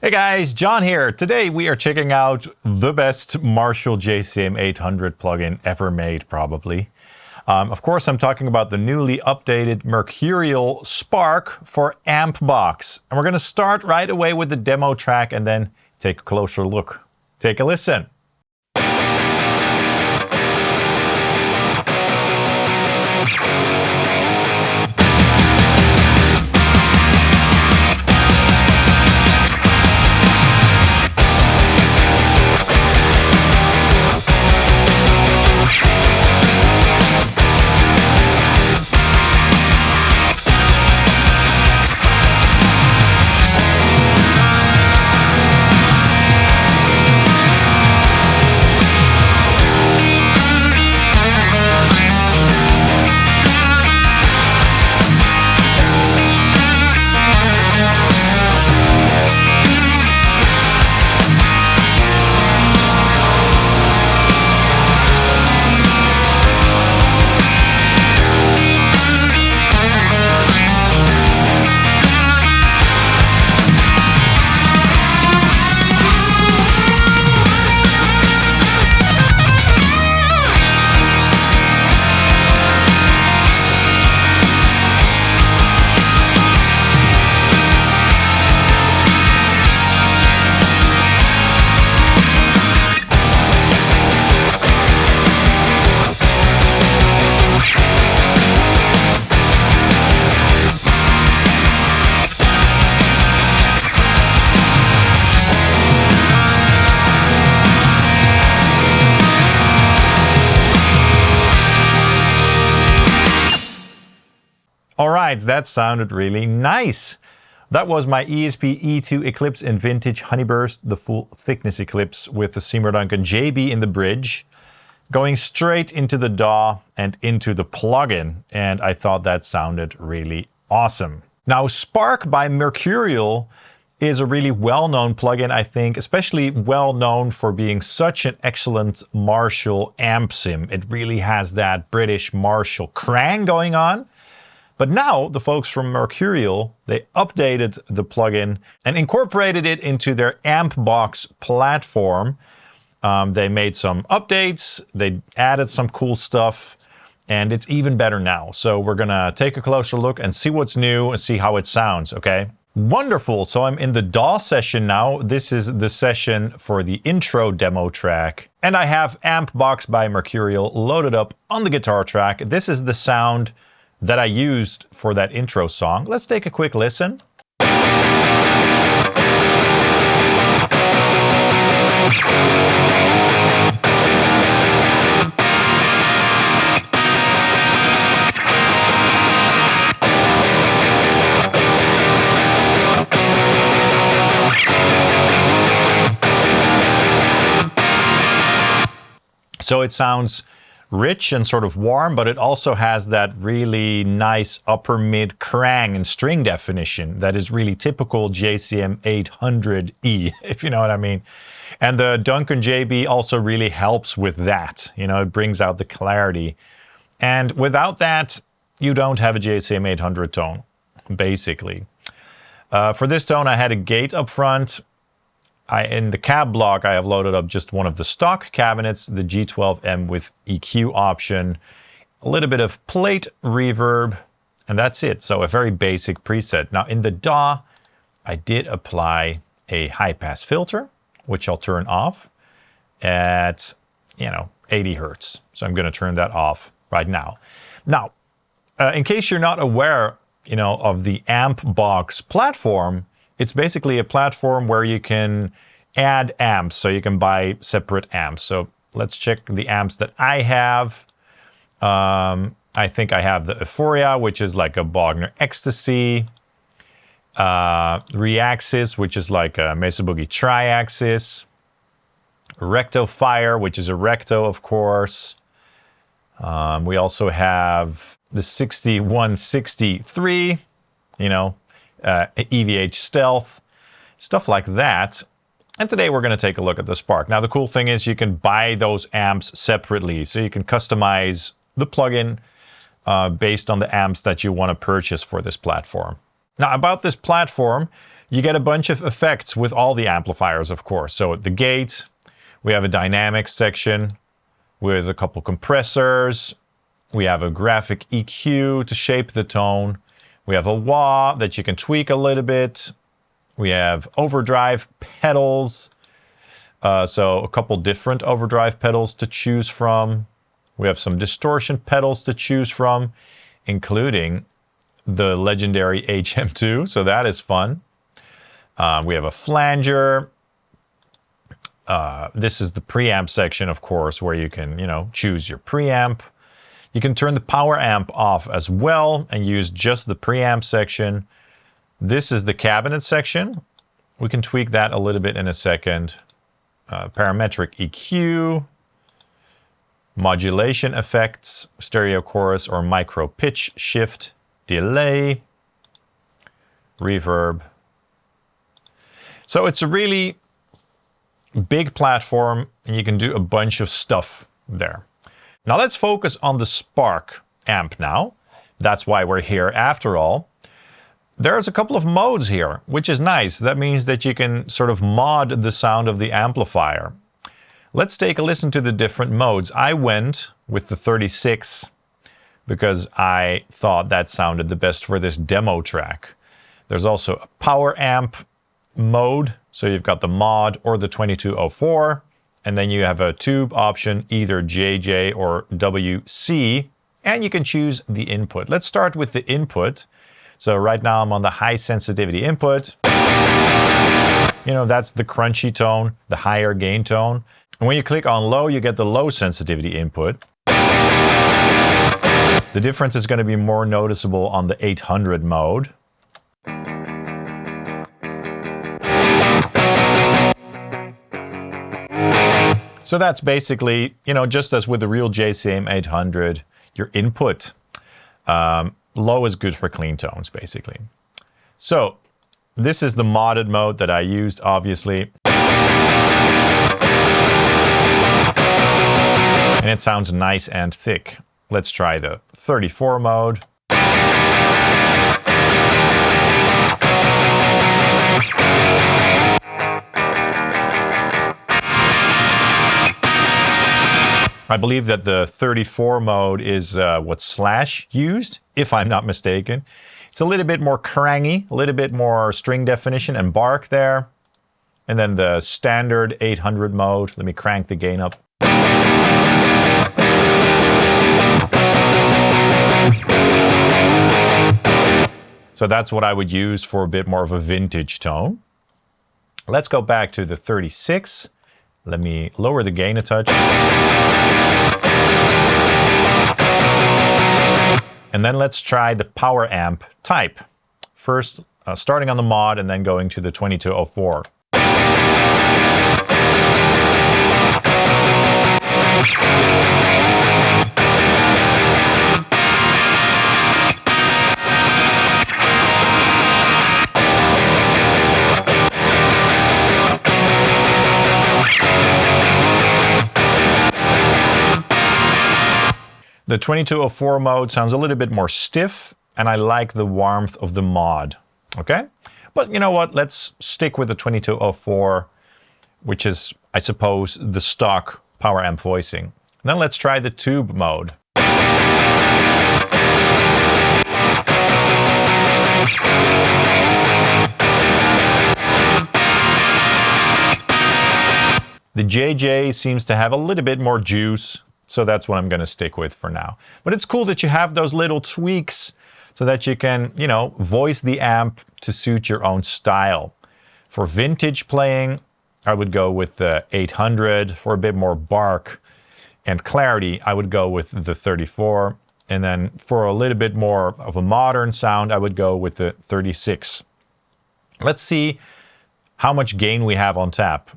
Hey guys, John here. Today we are checking out the best Marshall JCM 800 plugin ever made, probably. Of course, I'm talking about the newly updated Mercuriall Spark for Ampbox. And we're going to start right away with the demo track and then take a closer look. Take a listen. Alright, that sounded really nice. That was my ESP EII Eclipse in Vintage Honeyburst, the full thickness Eclipse with the Seymour Duncan JB in the bridge, going straight into the DAW and into the plugin, and I thought that sounded really awesome. Now, Spark by Mercuriall is a really well-known plugin, I think, especially well-known for being such an excellent Marshall amp sim. It really has that British Marshall crang going on. But now the folks from Mercuriall, they updated the plugin and incorporated it into their Ampbox platform. They made some updates, they added some cool stuff, and it's even better now. So we're gonna take a closer look and see what's new and see how it sounds, okay? Wonderful, so I'm in the DAW session now. This is the session for the intro demo track. And I have Ampbox by Mercuriall loaded up on the guitar track. This is the sound that I used for that intro song. Let's take a quick listen. So it sounds rich and sort of warm, but it also has that really nice upper mid crang and string definition that is really typical JCM 800E, if you know what I mean. And the Duncan JB also really helps with that. You know, it brings out the clarity. And without that, you don't have a JCM 800 tone, basically. For this tone, I had a gate up front. In the cab block, I have loaded up just one of the stock cabinets, the G12M with EQ option, a little bit of plate reverb, and that's it. So a very basic preset. Now in the DAW, I did apply a high-pass filter, which I'll turn off at, 80 Hertz. So I'm going to turn that off right now. Now, in case you're not aware, of the Ampbox platform, it's basically a platform where you can add amps, so you can buy separate amps. So let's check the amps that I have. I think I have the Euphoria, which is like a Bogner Ecstasy. Reaxis, which is like a Mesa Boogie Triaxis. Recto Fire, which is a Recto, of course. We also have the 6163, EVH Stealth, stuff like that. And today we're going to take a look at the Spark. Now the cool thing is you can buy those amps separately, so you can customize the plugin based on the amps that you want to purchase for this platform. Now about this platform, You get a bunch of effects with all the amplifiers, of course. So at the gate, we have a dynamics section with a couple compressors. We have a graphic EQ to shape the tone. We have a wah that you can tweak a little bit. We have overdrive pedals. So a couple different overdrive pedals to choose from. We have some distortion pedals to choose from, including the legendary HM2, so that is fun. We have a flanger. This is the preamp section, of course, where you can, choose your preamp. You can turn the power amp off as well and use just the preamp section. This is the cabinet section. We can tweak that a little bit in a second. Parametric EQ, modulation effects, stereo chorus or micro pitch shift, delay, reverb. So it's a really big platform and you can do a bunch of stuff there. Now let's focus on the Spark amp now. That's why we're here after all. There's a couple of modes here, which is nice. That means that you can sort of mod the sound of the amplifier. Let's take a listen to the different modes. I went with the 36 because I thought that sounded the best for this demo track. There's also a power amp mode. So you've got the mod or the 2204. And then you have a tube option, either JJ or WC. And you can choose the input. Let's start with the input. So right now I'm on the high sensitivity input. That's the crunchy tone, the higher gain tone. And when you click on low, you get the low sensitivity input. The difference is going to be more noticeable on the 800 mode. So that's basically, just as with the real JCM 800, your input. Low is good for clean tones, basically. So this is the modded mode that I used, obviously. And it sounds nice and thick. Let's try the 34 mode. I believe that the 34 mode is what Slash used, if I'm not mistaken. It's a little bit more crangy, a little bit more string definition and bark there. And then the standard 800 mode. Let me crank the gain up. So that's what I would use for a bit more of a vintage tone. Let's go back to the 36. Let me lower the gain a touch. And then let's try the power amp type. First, starting on the mod and then going to the 2204. The 2204 mode sounds a little bit more stiff, and I like the warmth of the mod, okay? But you know what, let's stick with the 2204, which is, I suppose, the stock power amp voicing. Then let's try the tube mode. The JJ seems to have a little bit more juice. So that's what I'm going to stick with for now. But it's cool that you have those little tweaks so that you can, voice the amp to suit your own style. For vintage playing, I would go with the 800. For a bit more bark and clarity, I would go with the 34. And then for a little bit more of a modern sound, I would go with the 36. Let's see how much gain we have on tap.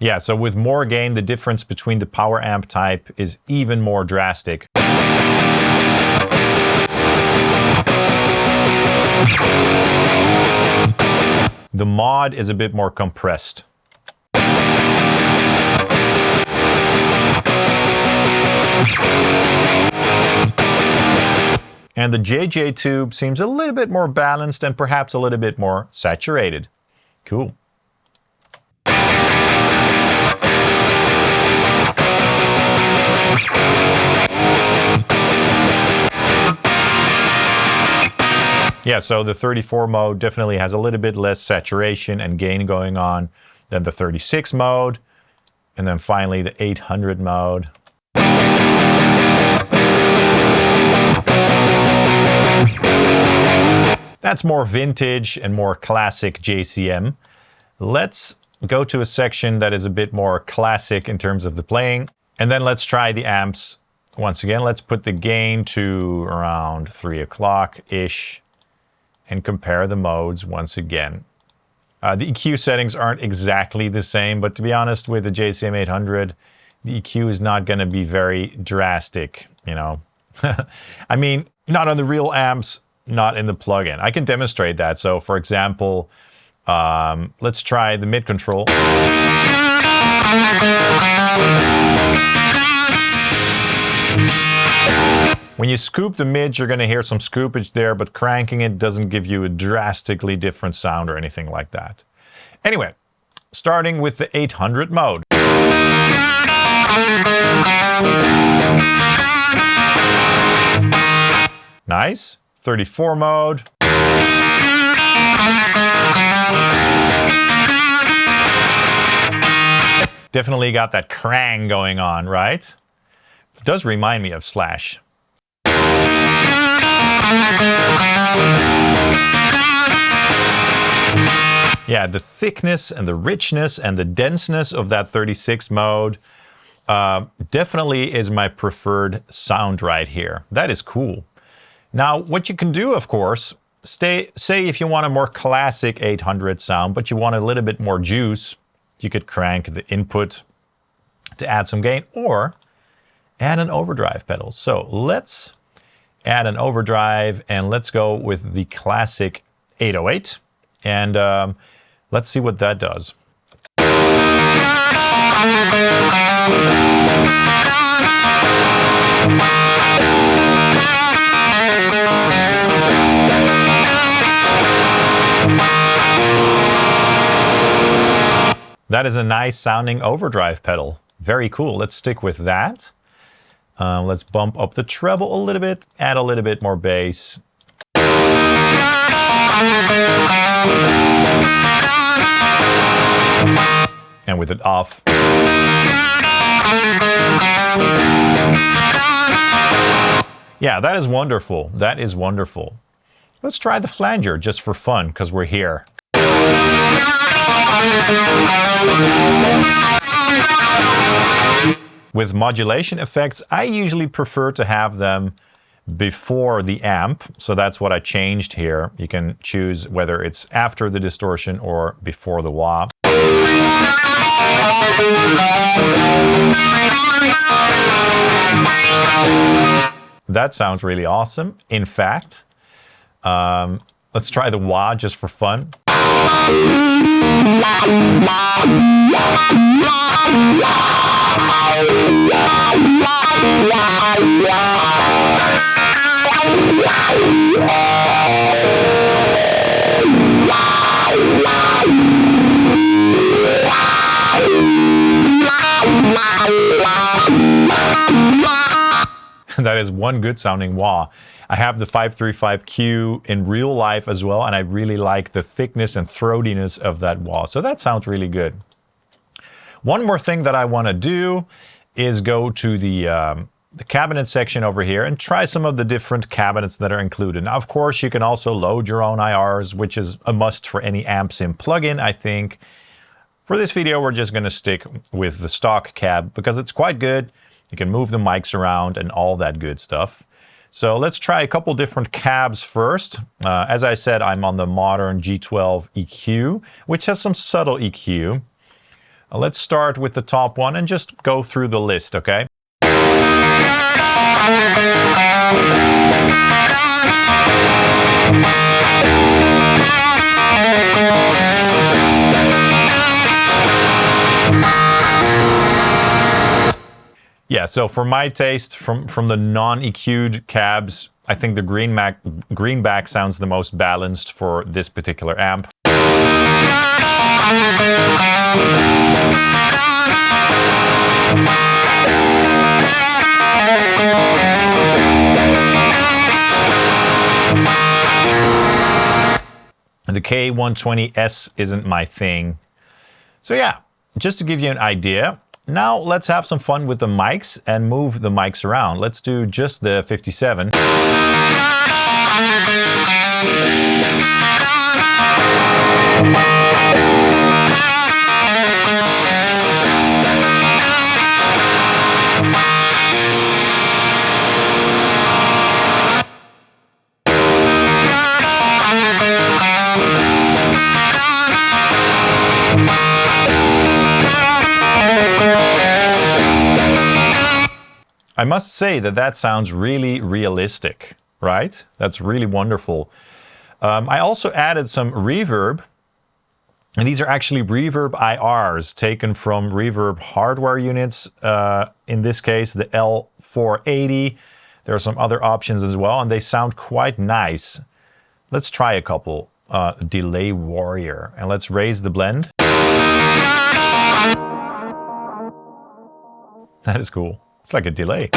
Yeah, so with more gain, the difference between the power amp type is even more drastic. The mod is a bit more compressed. And the JJ tube seems a little bit more balanced and perhaps a little bit more saturated. Cool. Yeah, so the 34 mode definitely has a little bit less saturation and gain going on than the 36 mode. And then finally the 800 mode. That's more vintage and more classic JCM. Let's go to a section that is a bit more classic in terms of the playing. And then let's try the amps. Once again, let's put the gain to around 3 o'clock-ish and compare the modes once again. The EQ settings aren't exactly the same, but to be honest, with the JCM 800, the EQ is not going to be very drastic, you know. I mean, not on the real amps, not in the plugin. I can demonstrate that. So, for example, let's try the mid control. When you scoop the mids, you're going to hear some scoopage there, but cranking it doesn't give you a drastically different sound or anything like that. Anyway, starting with the 800 mode. Nice. 34 mode. Definitely got that crang going on, right? It does remind me of Slash. Yeah, the thickness and the richness and the denseness of that 36 mode definitely is my preferred sound right here. That is cool. Now, what you can do, of course, say if you want a more classic 800 sound, but you want a little bit more juice, you could crank the input to add some gain, or add an overdrive pedal. So let's add an overdrive, and let's go with the classic 808, and let's see what that does. That is a nice sounding overdrive pedal. Very cool. Let's stick with that. Let's bump up the treble a little bit, add a little bit more bass. And with it off. Yeah, that is wonderful. That is wonderful. Let's try the flanger just for fun, because we're here. With modulation effects, I usually prefer to have them before the amp, so that's what I changed here. You can choose whether it's after the distortion or before the wah. That sounds really awesome. In fact, let's try the wah just for fun. That is one good sounding wah. I have the 535Q in real life as well, and I really like the thickness and throatiness of that wah. So that sounds really good. One more thing that I want to do is go to the cabinet section over here and try some of the different cabinets that are included. Now, of course, you can also load your own IRs, which is a must for any AmpSim plugin, I think. For this video, we're just going to stick with the stock cab because it's quite good. You can move the mics around and all that good stuff. So let's try a couple different cabs first. As I said, I'm on the modern G12 EQ, which has some subtle EQ. Let's start with the top one and just go through the list, okay? Yeah, so for my taste, from the non-EQ'd cabs, I think the greenback sounds the most balanced for this particular amp. The K120S isn't my thing. So yeah, just to give you an idea, now let's have some fun with the mics and move the mics around. Let's do just the 57. I must say that that sounds really realistic, right? That's really wonderful. I also added some reverb, and these are actually reverb IRs taken from reverb hardware units. In this case, the L480. There are some other options as well, and they sound quite nice. Let's try a couple. Delay Warrior, and let's raise the blend. That is cool. It's like a delay.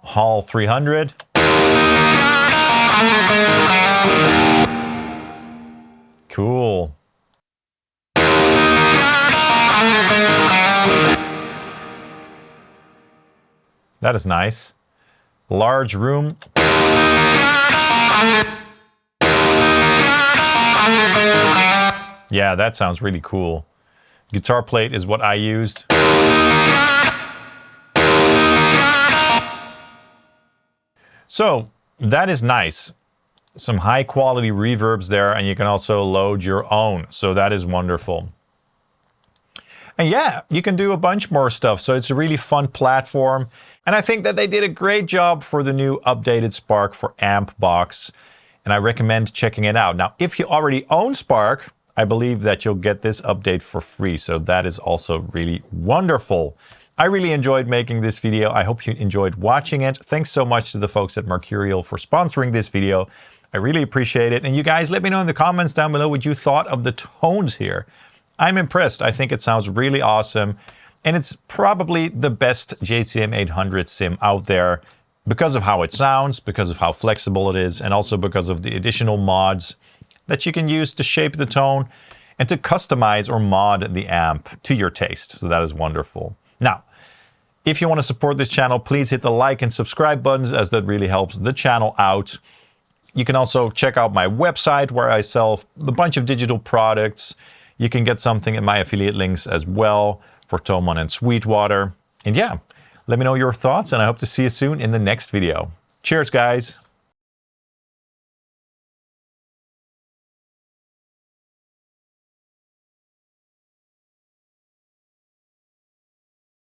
Hall 300. Cool. That is nice. Large room. Yeah, that sounds really cool. Guitar plate is what I used. So that is nice. Some high quality reverbs there, and you can also load your own. So that is wonderful. And yeah, you can do a bunch more stuff. So it's a really fun platform. And I think that they did a great job for the new updated Spark for Ampbox. And I recommend checking it out. Now, if you already own Spark, I believe that you'll get this update for free. So that is also really wonderful. I really enjoyed making this video. I hope you enjoyed watching it. Thanks so much to the folks at Mercuriall for sponsoring this video. I really appreciate it. And you guys, let me know in the comments down below what you thought of the tones here. I'm impressed. I think it sounds really awesome. And it's probably the best JCM 800 sim out there because of how it sounds, because of how flexible it is, and also because of the additional mods that you can use to shape the tone and to customize or mod the amp to your taste. So that is wonderful. Now, if you want to support this channel, please hit the like and subscribe buttons, as that really helps the channel out. You can also check out my website where I sell a bunch of digital products. You can get something in my affiliate links as well for Thomann and Sweetwater. And yeah, let me know your thoughts, and I hope to see you soon in the next video. Cheers, guys.